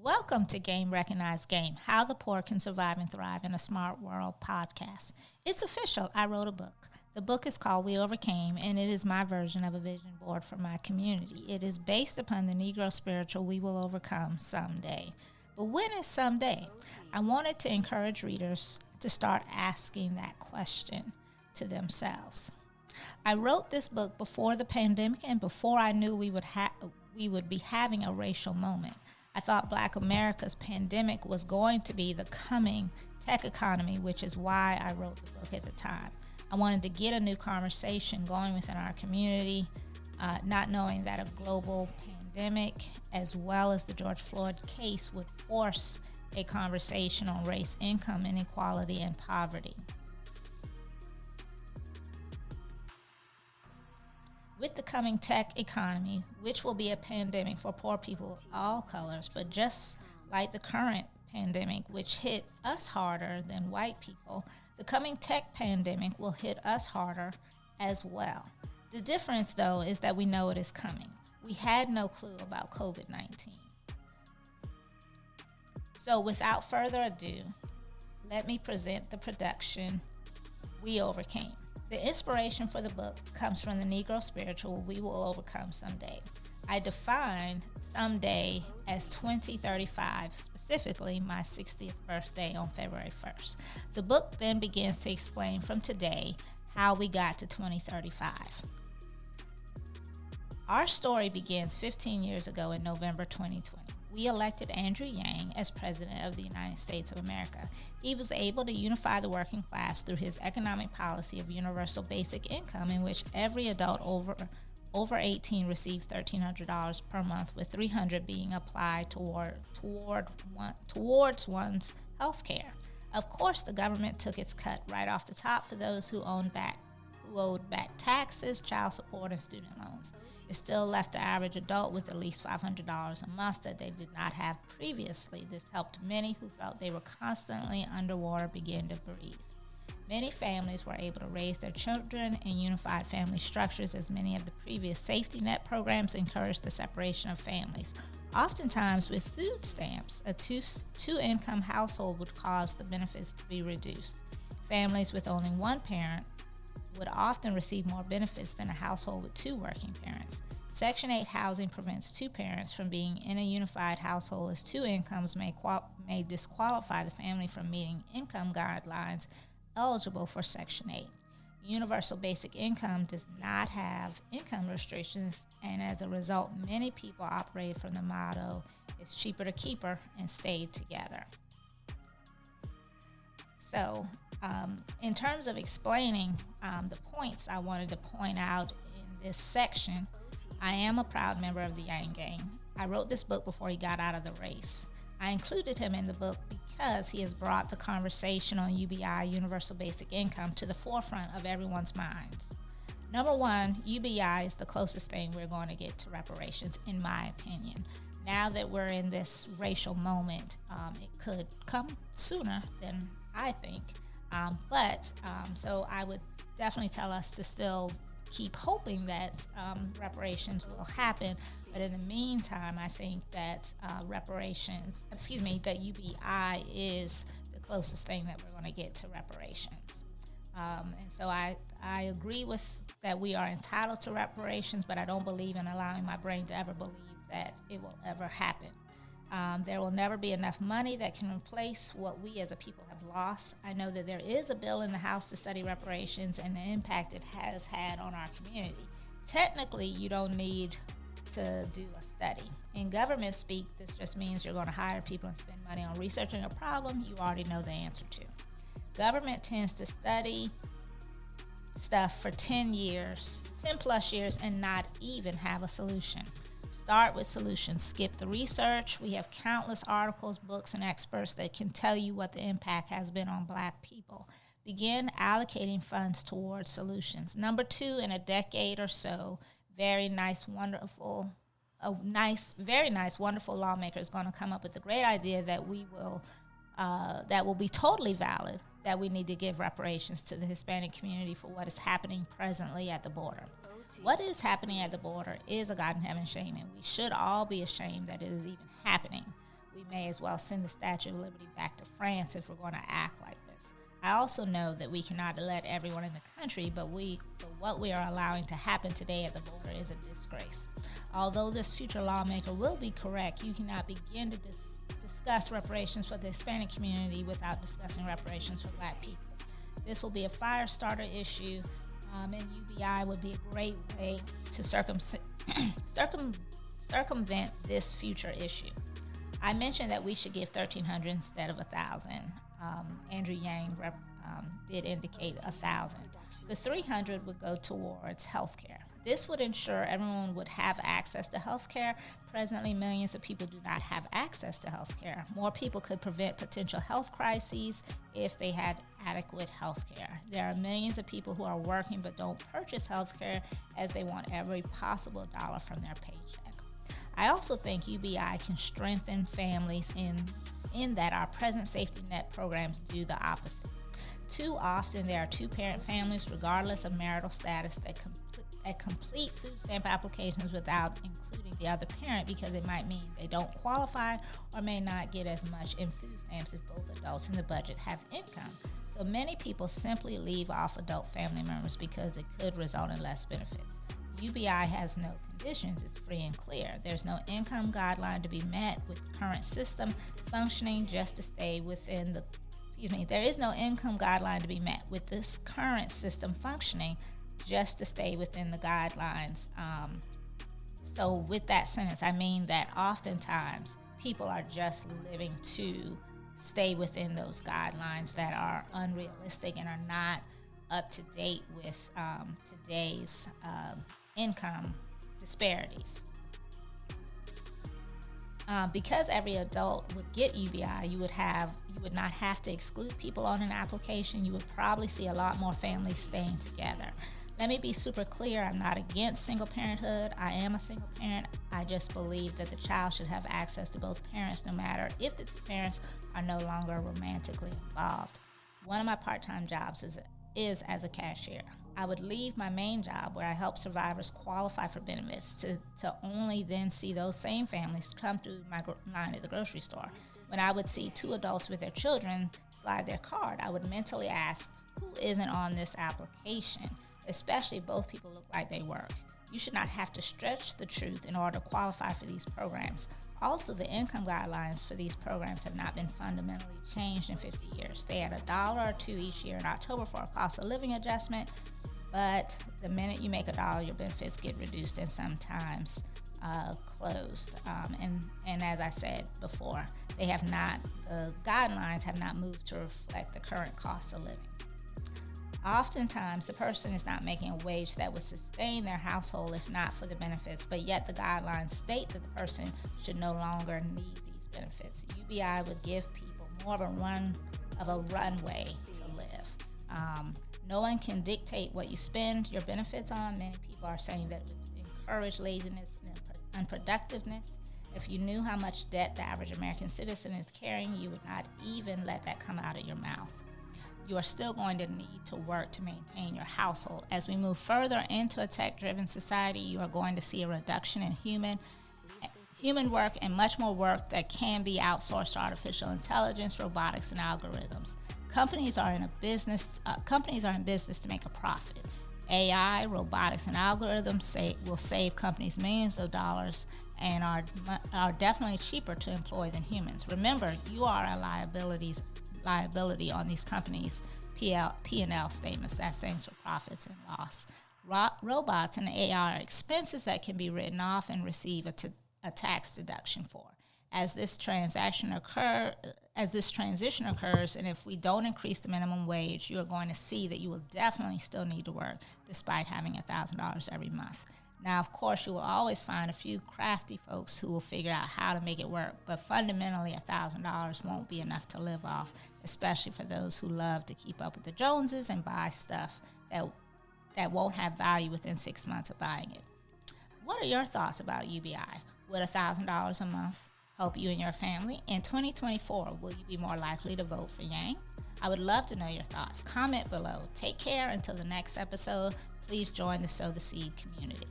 Welcome to Game Recognized Game, How the Poor Can Survive and Thrive in a Smart World podcast. It's official. I wrote a book. The book is called We Overcame, and it is my version of a vision board for my community. It is based upon the Negro spiritual, we will overcome someday. But when is someday? I wanted to encourage readers to start asking that question to themselves. I wrote this book before the pandemic and before I knew we would be having a racial moment. I thought Black America's pandemic was going to be the coming tech economy, which is why I wrote the book at the time. I wanted to get a new conversation going within our community, not knowing that a global pandemic, as well as the George Floyd case, would force a conversation on race, income inequality, and poverty. With the coming tech economy, which will be a pandemic for poor people of all colors, but just like the current pandemic, which hit us harder than white people, the coming tech pandemic will hit us harder as well. The difference, though, is that we know it is coming. We had no clue about COVID-19. So without further ado, let me present the production, We Overcame. The inspiration for the book comes from the Negro spiritual, we will overcome someday. I defined someday as 2035, specifically my 60th birthday on February 1st. The book then begins to explain from today how we got to 2035. Our story begins 15 years ago in November 2020. We elected Andrew Yang as President of the United States of America. He was able to unify the working class through his economic policy of universal basic income, in which every adult over 18 received $1,300 per month, with $300 being applied towards one's health care. Of course, the government took its cut right off the top for those who owed back taxes, child support, and student loans. It still left the average adult with at least $500 a month that they did not have previously. This helped many who felt they were constantly underwater begin to breathe. Many families were able to raise their children in unified family structures, as many of the previous safety net programs encouraged the separation of families. Oftentimes with food stamps, a two-income household would cause the benefits to be reduced. Families with only one parent would often receive more benefits than a household with two working parents. Section 8 housing prevents two parents from being in a unified household, as two incomes may disqualify the family from meeting income guidelines eligible for Section 8. Universal basic income does not have income restrictions, and as a result, many people operated from the motto, it's cheaper to keep her, and stayed together. So, in terms of explaining the points I wanted to point out in this section, I am a proud member of the Yang Gang. I wrote this book before he got out of the race. I included him in the book because he has brought the conversation on UBI, Universal Basic Income, to the forefront of everyone's minds. Number one, UBI is the closest thing we're going to get to reparations, in my opinion. Now that we're in this racial moment, it could come sooner than I think. So I would definitely tell us to still keep hoping that reparations will happen. But in the meantime, I think that that UBI is the closest thing that we're going to get to reparations. And so I agree with that we are entitled to reparations, but I don't believe in allowing my brain to ever believe that it will ever happen. There will never be enough money that can replace what we as a people have lost. I know that there is a bill in the House to study reparations and the impact it has had on our community. Technically, you don't need to do a study. In government speak, this just means you're going to hire people and spend money on researching a problem you already know the answer to. Government tends to study stuff for 10 plus years, and not even have a solution. Start with solutions. Skip the research. We have countless articles, books, and experts that can tell you what the impact has been on Black people. Begin allocating funds towards solutions. Number two, in a decade or so, very nice, wonderful lawmaker is going to come up with a great idea that that will be totally valid, that we need to give reparations to the Hispanic community for what is happening presently at the border. What is happening at the border is a God in heaven shame, and we should all be ashamed that it is even happening. we may as well send the Statue of Liberty back to France if we're going to act like this. I also know that we cannot let everyone in the country, but what we are allowing to happen today at the border is a disgrace. Although this future lawmaker will be correct, you cannot begin to discuss reparations for the Hispanic community without discussing reparations for Black people. This will be a fire starter issue, and UBI would be a great way to circumvent this future issue. I mentioned that we should give $1,300 instead of $1,000. Andrew Yang did indicate $1,000. The $300 would go towards health care. This would ensure everyone would have access to health care. Presently, millions of people do not have access to health care. More people could prevent potential health crises if they had adequate health care. There are millions of people who are working but don't purchase health care as they want every possible dollar from their paycheck. I also think UBI can strengthen families in that our present safety net programs do the opposite. Too often, there are two-parent families, regardless of marital status, that complete food stamp applications without including the other parent because it might mean they don't qualify or may not get as much in food stamps if both adults in the budget have income. So many people simply leave off adult family members because it could result in less benefits. UBI has no conditions. It's free and clear. There's no income guideline to be met with the current system functioning just to stay within the there is no income guideline to be met with this current system functioning just to stay within the guidelines. So with that sentence, I mean that oftentimes people are just living to stay within those guidelines that are unrealistic and are not up to date with today's income disparities. Because every adult would get UBI, you would not have to exclude people on an application. You would probably see a lot more families staying together. Let me be super clear, I'm not against single parenthood. I am a single parent. I just believe that the child should have access to both parents no matter if the two parents are no longer romantically involved. One of my part-time jobs is as a cashier. I would leave my main job where I help survivors qualify for benefits to only then see those same families come through my line at the grocery store. When I would see two adults with their children slide their card, I would mentally ask, who isn't on this application? Especially if both people look like they work. You should not have to stretch the truth in order to qualify for these programs. Also, the income guidelines for these programs have not been fundamentally changed in 50 years. They add $1 or $2 each year in October for a cost of living adjustment, but the minute you make $1, your benefits get reduced and sometimes closed. And as I said before, the guidelines have not moved to reflect the current cost of living. Oftentimes, the person is not making a wage that would sustain their household if not for the benefits, but yet the guidelines state that the person should no longer need these benefits. UBI would give people more of a runway to live. No one can dictate what you spend your benefits on. Many people are saying that it would encourage laziness and unproductiveness. If you knew how much debt the average American citizen is carrying, you would not even let that come out of your mouth. You are still going to need to work to maintain your household. As we move further into a tech-driven society, you are going to see a reduction in human work and much more work that can be outsourced to artificial intelligence, robotics, and algorithms. Companies are in business to make a profit. AI, robotics, and algorithms will save companies millions of dollars and are definitely cheaper to employ than humans. Remember, you are a liability on these companies' P&L statements. That stands for profits and loss. Robots and AI are expenses that can be written off and receive a tax deduction for. As this transition occurs, and if we don't increase the minimum wage, you are going to see that you will definitely still need to work despite having $1,000 every month. Now, of course, you will always find a few crafty folks who will figure out how to make it work, but fundamentally, $1,000 won't be enough to live off, especially for those who love to keep up with the Joneses and buy stuff that won't have value within 6 months of buying it. What are your thoughts about UBI? Would $1,000 a month help you and your family? In 2024, will you be more likely to vote for Yang? I would love to know your thoughts. Comment below. Take care until the next episode. Please join the Sow the Seed community.